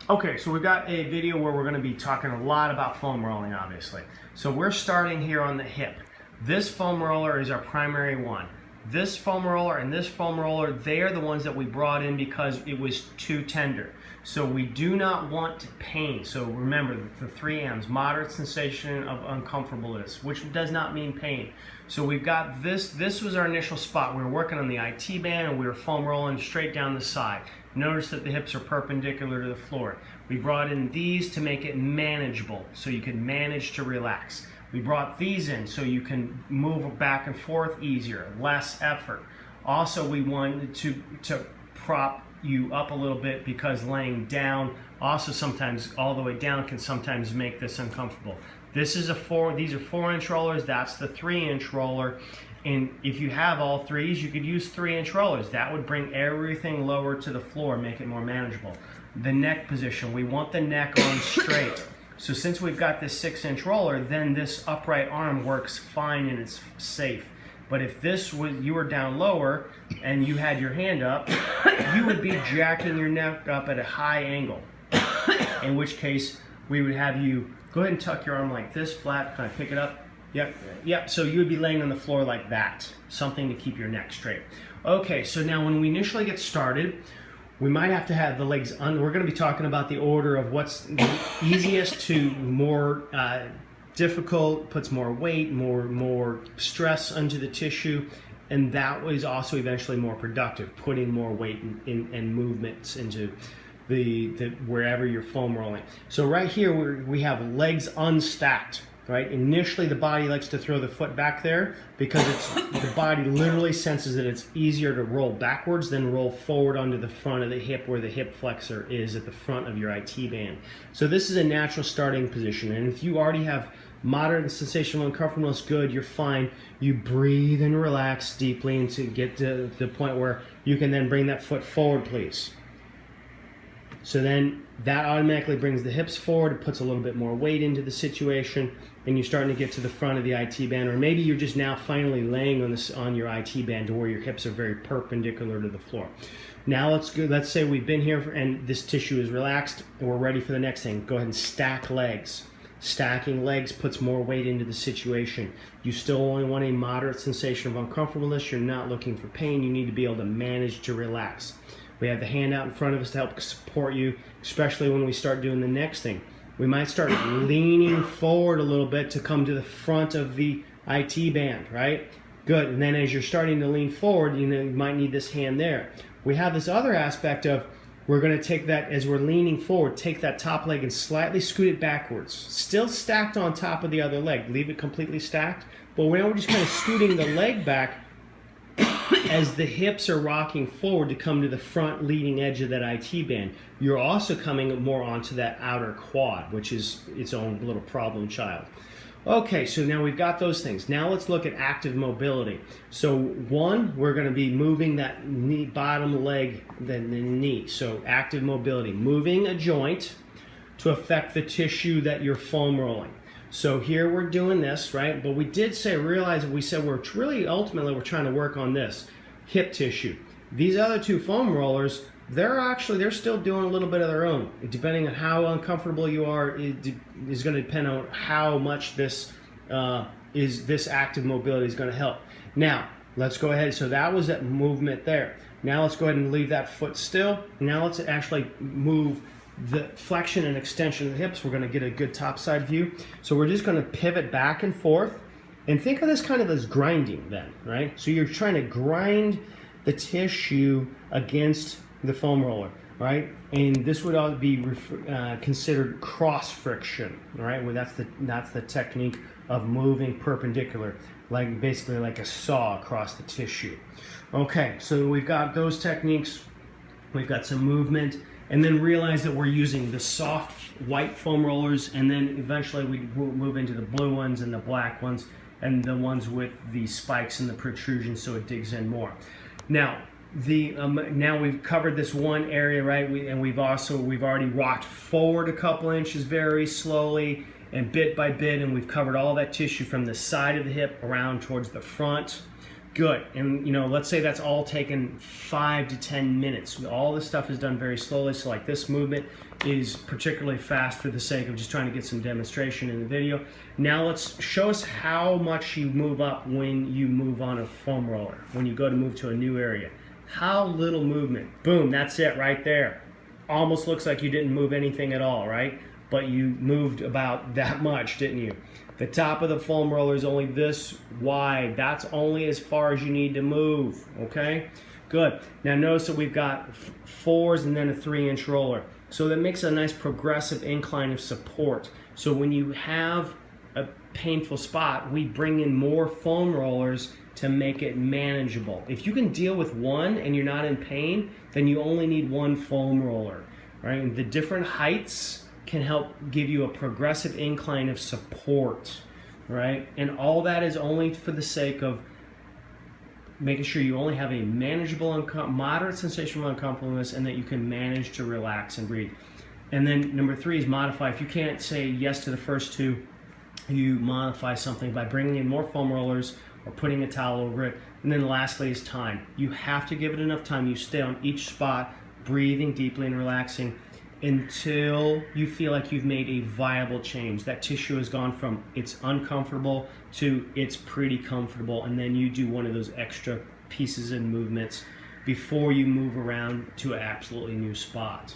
Okay, so we've got a video where we're going to be talking a lot about foam rolling, obviously. So we're starting here on the hip. This foam roller is our primary one. This foam roller and this foam roller, they are the ones that we brought in because it was too tender. So we do not want pain. So remember the 3 M's, moderate sensation of uncomfortableness, which does not mean pain. So we've got this was our initial spot. We were working on the IT band and we were foam rolling straight down the side. Notice that the hips are perpendicular to the floor. We brought in these to make it manageable, so you can manage to relax. We brought these in so you can move back and forth easier, less effort. Also, we wanted to prop you up a little bit because laying down, also sometimes all the way down, can sometimes make this uncomfortable. These are 4-inch rollers, that's the 3-inch roller. And if you have all threes, you could use 3-inch rollers. That would bring everything lower to the floor, make it more manageable. The neck position, we want the neck on straight. So since we've got this 6-inch roller, then this upright arm works fine and it's safe. But if you were down lower and you had your hand up, you would be jacking your neck up at a high angle. In which case, we would have you go ahead and tuck your arm like this, flat, kind of pick it up. Yep, so you would be laying on the floor like that, something to keep your neck straight. Okay, so now when we initially get started, we might have to have the legs we're going to be talking about the order of what's the easiest to more difficult, puts more weight, more stress onto the tissue, and that was also eventually more productive, putting more weight and movements into the wherever you're foam rolling. So right here we have legs unstacked. Right? Initially, the body likes to throw the foot back there because the body literally senses that it's easier to roll backwards than roll forward onto the front of the hip where the hip flexor is at the front of your IT band. So this is a natural starting position. And if you already have moderate sensation of uncomfortableness, good, you're fine. You breathe and relax deeply and to get to the point where you can then bring that foot forward, please. So then that automatically brings the hips forward, it puts a little bit more weight into the situation, and you're starting to get to the front of the IT band, or maybe you're just now finally laying on your IT band to where your hips are very perpendicular to the floor. Now let's say we've been here and this tissue is relaxed and we're ready for the next thing. Go ahead and stack legs. Stacking legs puts more weight into the situation. You still only want a moderate sensation of uncomfortableness. You're not looking for pain. You need to be able to manage to relax. We have the hand out in front of us to help support you, especially when we start doing the next thing. We might start leaning forward a little bit to come to the front of the IT band, right? Good, and then as you're starting to lean forward, you might need this hand there. We have this other aspect of, we're gonna take that, as we're leaning forward, take that top leg and slightly scoot it backwards. Still stacked on top of the other leg, leave it completely stacked, but now we're just kind of scooting the leg back as the hips are rocking forward to come to the front leading edge of that IT band. You're also coming more onto that outer quad, which is its own little problem child. Okay, so now we've got those things. Now let's look at active mobility. So one, we're going to be moving that bottom leg, the knee. So active mobility, moving a joint to affect the tissue that you're foam rolling. So here we're doing this, right? But we did realize that we said ultimately we're trying to work on this hip tissue. These other two foam rollers, they're still doing a little bit of their own. Depending on how uncomfortable you are, it is going to depend on how much this active mobility is going to help. Now, let's go ahead. So that was that movement there. Now let's go ahead and leave that foot still. Now let's actually move the flexion and extension of the hips. We're going to get a good top side view. So we're just going to pivot back and forth. And think of this kind of as grinding then, right? So you're trying to grind the tissue against the foam roller, right? And this would all be considered cross friction, right? Well, that's the technique of moving perpendicular, basically like a saw across the tissue. Okay, so we've got those techniques. We've got some movement. And then realize that we're using the soft white foam rollers, and then eventually we will move into the blue ones and the black ones and the ones with the spikes and the protrusions so it digs in more. Now, now we've covered this one area, right? We've already rocked forward a couple inches very slowly and bit by bit, and we've covered all that tissue from the side of the hip around towards the front. Good. And let's say that's all taken 5 to 10 minutes. All this stuff is done very slowly. So like this movement is particularly fast for the sake of just trying to get some demonstration in the video. Now let's show us how much you move up when you move on a foam roller, when you go to move to a new area. How little movement. Boom, that's it right there. Almost looks like you didn't move anything at all, right? But you moved about that much, didn't you? The top of the foam roller is only this wide. That's only as far as you need to move, okay? Good. Now notice that we've got 4s and then a 3-inch roller. So that makes a nice progressive incline of support. So when you have a painful spot, we bring in more foam rollers to make it manageable. If you can deal with one and you're not in pain, then you only need one foam roller, right? And the different heights can help give you a progressive incline of support, right? And all that is only for the sake of making sure you only have a manageable, moderate sensation of uncomfortableness, and that you can manage to relax and breathe. And then number 3 is modify. If you can't say yes to the first 2, you modify something by bringing in more foam rollers or putting a towel over it. And then lastly is time. You have to give it enough time. You stay on each spot, breathing deeply and relaxing, until you feel like you've made a viable change. That tissue has gone from it's uncomfortable to it's pretty comfortable, and then you do one of those extra pieces and movements before you move around to an absolutely new spot.